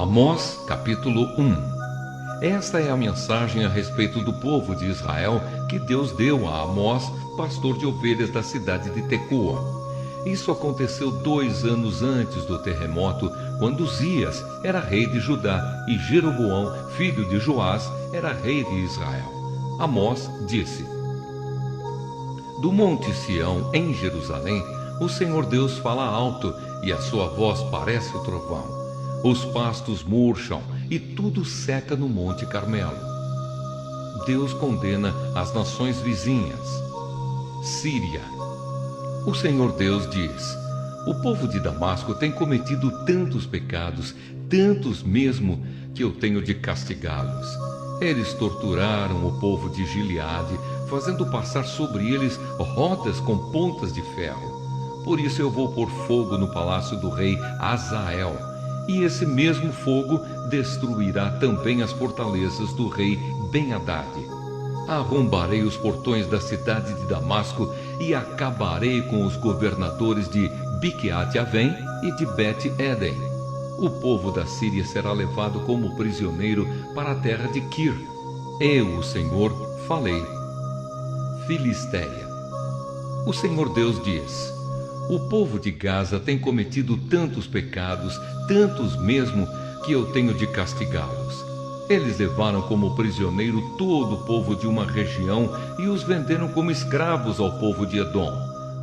Amós, capítulo 1. Esta é a mensagem a respeito do povo de Israel que Deus deu a Amós, pastor de ovelhas da cidade de Tecoa. Isso aconteceu 2 anos antes do terremoto, quando Uzias era rei de Judá e Jeroboão, filho de Joás, era rei de Israel. Amós disse: Do monte Sião, em Jerusalém, o Senhor Deus fala alto e a sua voz parece o trovão. Os pastos murcham e tudo seca no Monte Carmelo. Deus condena as nações vizinhas. Síria. O Senhor Deus diz: O povo de Damasco tem cometido tantos pecados, tantos mesmo, que eu tenho de castigá-los. Eles torturaram o povo de Gileade, fazendo passar sobre eles rodas com pontas de ferro. Por isso eu vou pôr fogo no palácio do rei Hazael. E esse mesmo fogo destruirá também as fortalezas do rei Ben-Hadad. Arrombarei os portões da cidade de Damasco e acabarei com os governadores de Biquiat-Avém e de Bet-Edem. O povo da Síria será levado como prisioneiro para a terra de Quir. Eu, o Senhor, falei. Filisteia. O Senhor Deus diz: O povo de Gaza tem cometido tantos pecados, tantos mesmo, que eu tenho de castigá-los. Eles levaram como prisioneiro todo o povo de uma região e os venderam como escravos ao povo de Edom.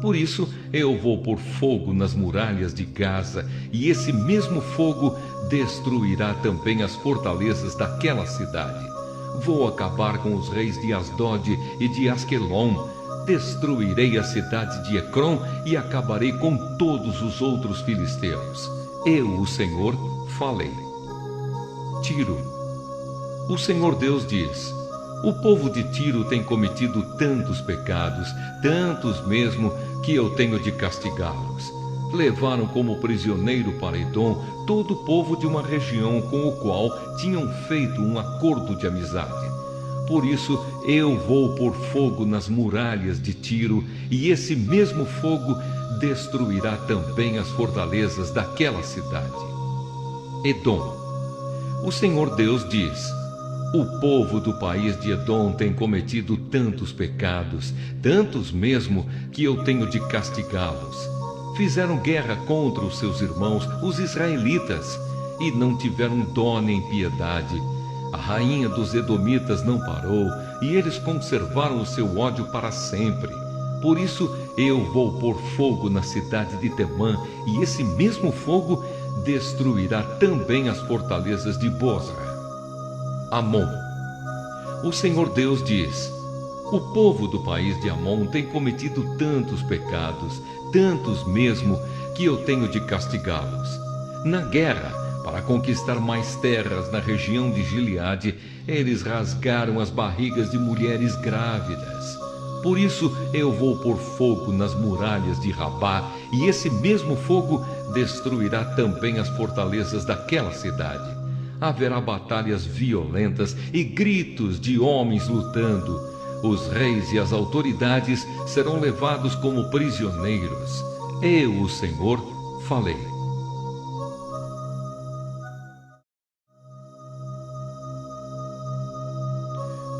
Por isso eu vou pôr fogo nas muralhas de Gaza, e esse mesmo fogo destruirá também as fortalezas daquela cidade. Vou acabar com os reis de Asdod e de Asquelon. Destruirei a cidade de Ecrom e acabarei com todos os outros filisteus. Eu, o Senhor, falei. Tiro. O Senhor Deus diz: O povo de Tiro tem cometido tantos pecados, tantos mesmo, que eu tenho de castigá-los. Levaram como prisioneiro para Edom todo o povo de uma região com o qual tinham feito um acordo de amizade. Por isso eu vou pôr fogo nas muralhas de Tiro, e esse mesmo fogo destruirá também as fortalezas daquela cidade. Edom. O Senhor Deus diz: O povo do país de Edom tem cometido tantos pecados, tantos mesmo, que eu tenho de castigá-los. Fizeram guerra contra os seus irmãos, os israelitas, e não tiveram dó nem piedade. A rainha dos edomitas não parou, e eles conservaram o seu ódio para sempre. Por isso eu vou pôr fogo na cidade de Temã, e esse mesmo fogo destruirá também as fortalezas de Bosra. Amon. O Senhor Deus diz: O povo do país de Amon tem cometido tantos pecados, tantos mesmo, que eu tenho de castigá-los. Na guerra, para conquistar mais terras na região de Gileade, eles rasgaram as barrigas de mulheres grávidas. Por isso eu vou pôr fogo nas muralhas de Rabá, e esse mesmo fogo destruirá também as fortalezas daquela cidade. Haverá batalhas violentas e gritos de homens lutando. Os reis e as autoridades serão levados como prisioneiros. Eu, o Senhor, falei.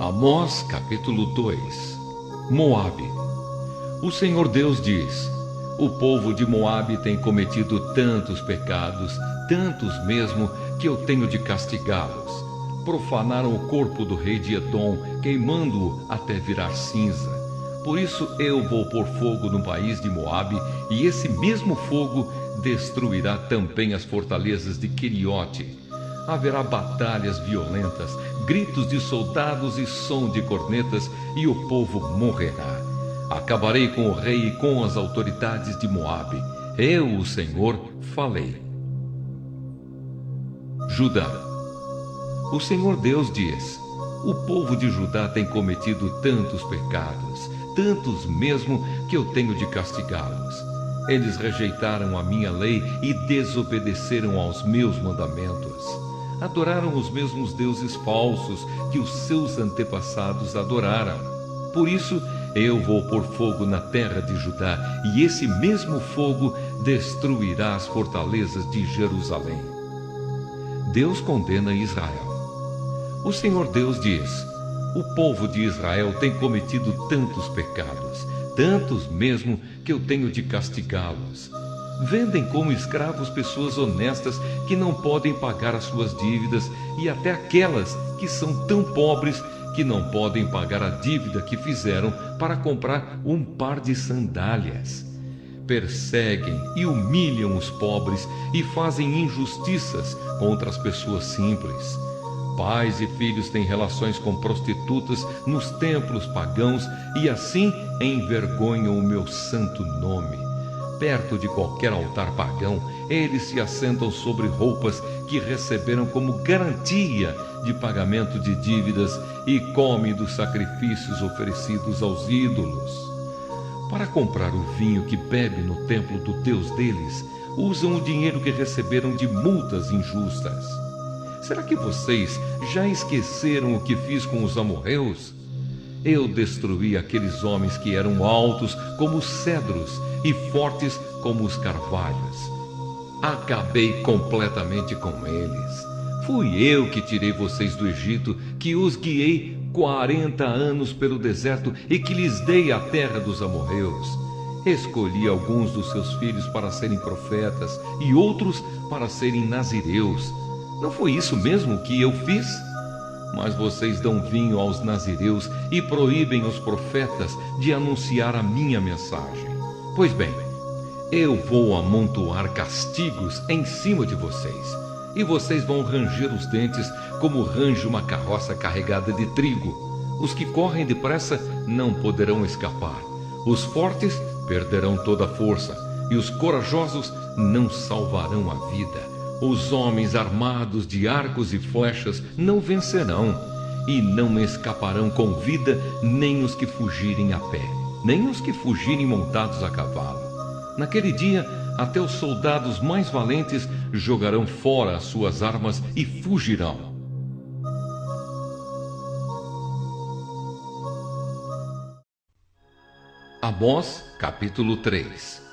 Amós, capítulo 2. Moabe. O Senhor Deus diz: O povo de Moabe tem cometido tantos pecados, tantos mesmo, que eu tenho de castigá-los. Profanaram o corpo do rei de Edom, queimando-o até virar cinza. Por isso eu vou pôr fogo no país de Moabe, e esse mesmo fogo destruirá também as fortalezas de Queriote. Haverá batalhas violentas, gritos de soldados e som de cornetas, e o povo morrerá. Acabarei com o rei e com as autoridades de Moabe. Eu, o Senhor, falei. Judá. O Senhor Deus diz: O povo de Judá tem cometido tantos pecados, tantos mesmo, que eu tenho de castigá-los. Eles rejeitaram a minha lei e desobedeceram aos meus mandamentos. Adoraram os mesmos deuses falsos que os seus antepassados adoraram. Por isso eu vou pôr fogo na terra de Judá, e esse mesmo fogo destruirá as fortalezas de Jerusalém. Deus condena Israel. O Senhor Deus diz: o povo de Israel tem cometido tantos pecados, tantos mesmo, que eu tenho de castigá-los. Vendem como escravos pessoas honestas que não podem pagar as suas dívidas, e até aquelas que são tão pobres que não podem pagar a dívida que fizeram para comprar um par de sandálias. Perseguem e humilham os pobres e fazem injustiças contra as pessoas simples. Pais e filhos têm relações com prostitutas nos templos pagãos e assim envergonham o meu santo nome. Perto de qualquer altar pagão, eles se assentam sobre roupas que receberam como garantia de pagamento de dívidas e comem dos sacrifícios oferecidos aos ídolos. Para comprar o vinho que bebe no templo do Deus deles, usam o dinheiro que receberam de multas injustas. Será que vocês já esqueceram o que fiz com os amorreus? Eu destruí aqueles homens que eram altos como os cedros e fortes como os carvalhos. Acabei completamente com eles. Fui eu que tirei vocês do Egito, que os guiei 40 anos pelo deserto e que lhes dei a terra dos amorreus. Escolhi alguns dos seus filhos para serem profetas e outros para serem nazireus. Não foi isso mesmo que eu fiz? Mas vocês dão vinho aos nazireus e proíbem os profetas de anunciar a minha mensagem. Pois bem, eu vou amontoar castigos em cima de vocês, e vocês vão ranger os dentes como range uma carroça carregada de trigo. Os que correm depressa não poderão escapar. Os fortes perderão toda a força, e os corajosos não salvarão a vida. Os homens armados de arcos e flechas não vencerão, e não escaparão com vida nem os que fugirem a pé, nem os que fugirem montados a cavalo. Naquele dia, até os soldados mais valentes jogarão fora as suas armas e fugirão. Amós, capítulo 3.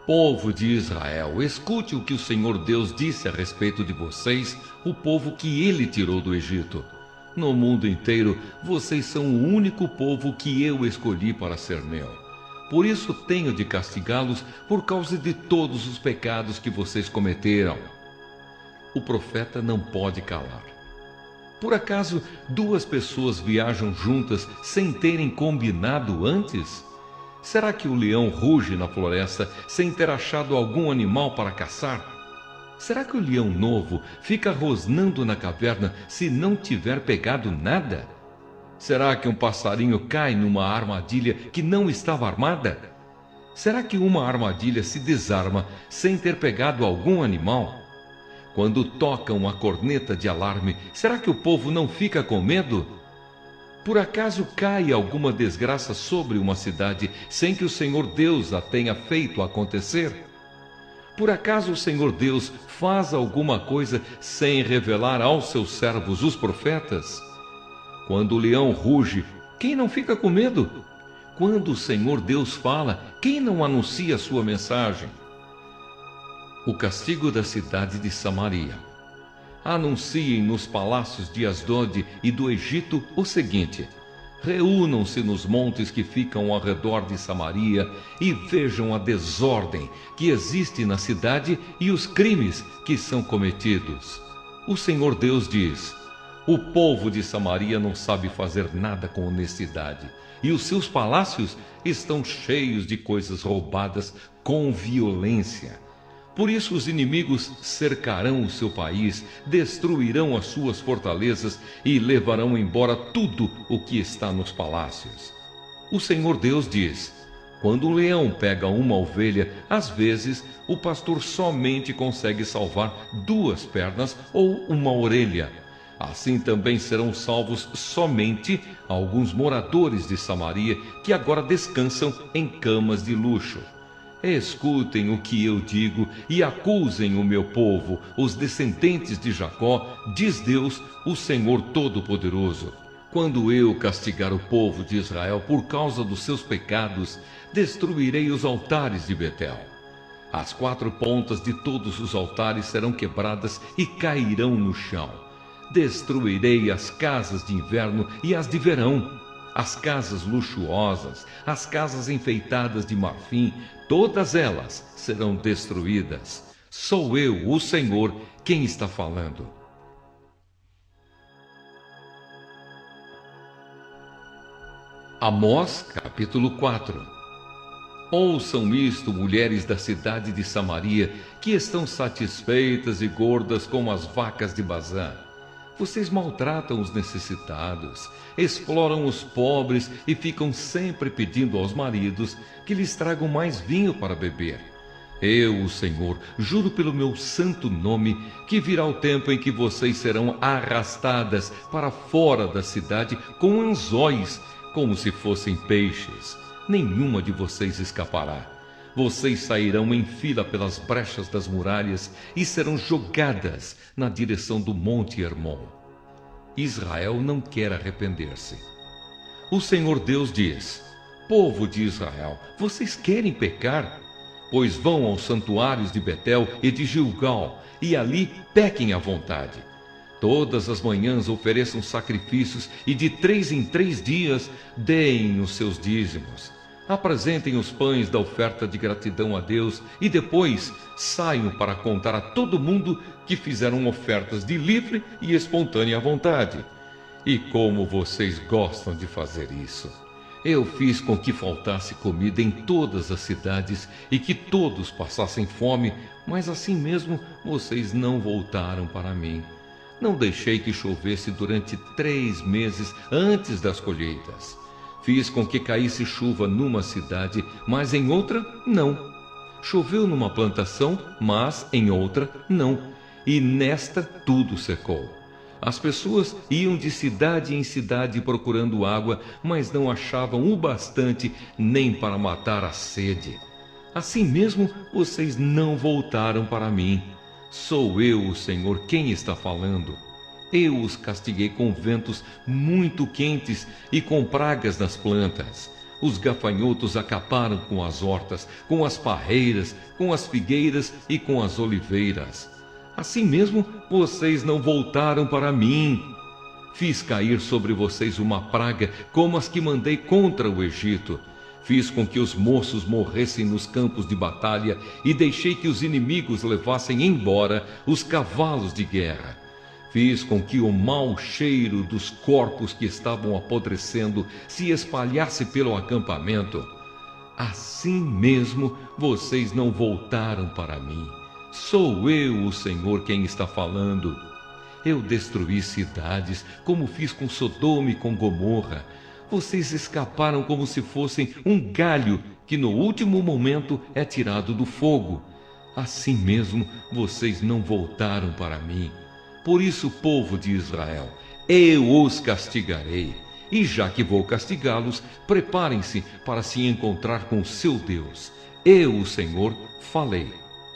Povo de Israel, escute o que o Senhor Deus disse a respeito de vocês, o povo que ele tirou do Egito. No mundo inteiro, vocês são o único povo que eu escolhi para ser meu. Por isso tenho de castigá-los por causa de todos os pecados que vocês cometeram. O profeta não pode calar. Por acaso duas pessoas viajam juntas sem terem combinado antes? Será que o leão ruge na floresta sem ter achado algum animal para caçar? Será que o leão novo fica rosnando na caverna se não tiver pegado nada? Será que um passarinho cai numa armadilha que não estava armada? Será que uma armadilha se desarma sem ter pegado algum animal? Quando tocam a corneta de alarme, será que o povo não fica com medo? Por acaso cai alguma desgraça sobre uma cidade sem que o Senhor Deus a tenha feito acontecer? Por acaso o Senhor Deus faz alguma coisa sem revelar aos seus servos os profetas? Quando o leão ruge, quem não fica com medo? Quando o Senhor Deus fala, quem não anuncia a sua mensagem? O castigo da cidade de Samaria. Anunciem nos palácios de Asdod e do Egito o seguinte: reúnam-se nos montes que ficam ao redor de Samaria e vejam a desordem que existe na cidade e os crimes que são cometidos. O Senhor Deus diz: o povo de Samaria não sabe fazer nada com honestidade, e os seus palácios estão cheios de coisas roubadas com violência. Por isso os inimigos cercarão o seu país, destruirão as suas fortalezas e levarão embora tudo o que está nos palácios. O Senhor Deus diz: quando o leão pega uma ovelha, às vezes o pastor somente consegue salvar 2 pernas ou uma orelha. Assim também serão salvos somente alguns moradores de Samaria que agora descansam em camas de luxo. Escutem o que eu digo e acusem o meu povo, os descendentes de Jacó, diz Deus, o Senhor Todo-Poderoso. Quando eu castigar o povo de Israel por causa dos seus pecados, destruirei os altares de Betel. As 4 pontas de todos os altares serão quebradas e cairão no chão. Destruirei as casas de inverno e as de verão, as casas luxuosas, as casas enfeitadas de marfim, todas elas serão destruídas. Sou eu, o Senhor, quem está falando. Amós, capítulo 4. Ouçam isto, mulheres da cidade de Samaria, que estão satisfeitas e gordas como as vacas de Bazã. Vocês maltratam os necessitados, exploram os pobres e ficam sempre pedindo aos maridos que lhes tragam mais vinho para beber. Eu, o Senhor, juro pelo meu santo nome que virá o tempo em que vocês serão arrastadas para fora da cidade com anzóis, como se fossem peixes. Nenhuma de vocês escapará. Vocês sairão em fila pelas brechas das muralhas e serão jogadas na direção do Monte Hermon. Israel não quer arrepender-se. O Senhor Deus diz: povo de Israel, vocês querem pecar? Pois vão aos santuários de Betel e de Gilgal, e ali pequem à vontade. Todas as manhãs ofereçam sacrifícios e de 3 em 3 dias deem os seus dízimos. Apresentem os pães da oferta de gratidão a Deus e depois saiam para contar a todo mundo que fizeram ofertas de livre e espontânea vontade. E como vocês gostam de fazer isso! Eu fiz com que faltasse comida em todas as cidades e que todos passassem fome, mas assim mesmo vocês não voltaram para mim. Não deixei que chovesse durante 3 meses antes das colheitas. Fiz com que caísse chuva numa cidade, mas em outra não. Choveu numa plantação, mas em outra não. E nesta tudo secou. As pessoas iam de cidade em cidade procurando água, mas não achavam o bastante nem para matar a sede. Assim mesmo vocês não voltaram para mim. Sou eu, o Senhor, quem está falando. Eu os castiguei com ventos muito quentes e com pragas nas plantas. Os gafanhotos acabaram com as hortas, com as parreiras, com as figueiras e com as oliveiras. Assim mesmo, vocês não voltaram para mim. Fiz cair sobre vocês uma praga como as que mandei contra o Egito. Fiz com que os moços morressem nos campos de batalha e deixei que os inimigos levassem embora os cavalos de guerra. Fiz com que o mau cheiro dos corpos que estavam apodrecendo se espalhasse pelo acampamento. Assim mesmo, vocês não voltaram para mim. Sou eu, o Senhor, quem está falando. Eu destruí cidades, como fiz com Sodoma e com Gomorra. Vocês escaparam como se fossem um galho que no último momento é tirado do fogo. Assim mesmo, vocês não voltaram para mim. Por isso, povo de Israel, eu os castigarei. E já que vou castigá-los, preparem-se para se encontrar com seu Deus. Eu, o Senhor, falei.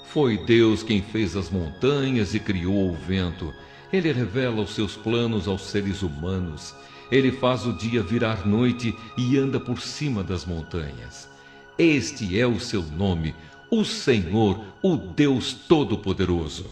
Foi Deus quem fez as montanhas e criou o vento. Ele revela os seus planos aos seres humanos. Ele faz o dia virar noite e anda por cima das montanhas. Este é o seu nome, o Senhor, o Deus Todo-Poderoso.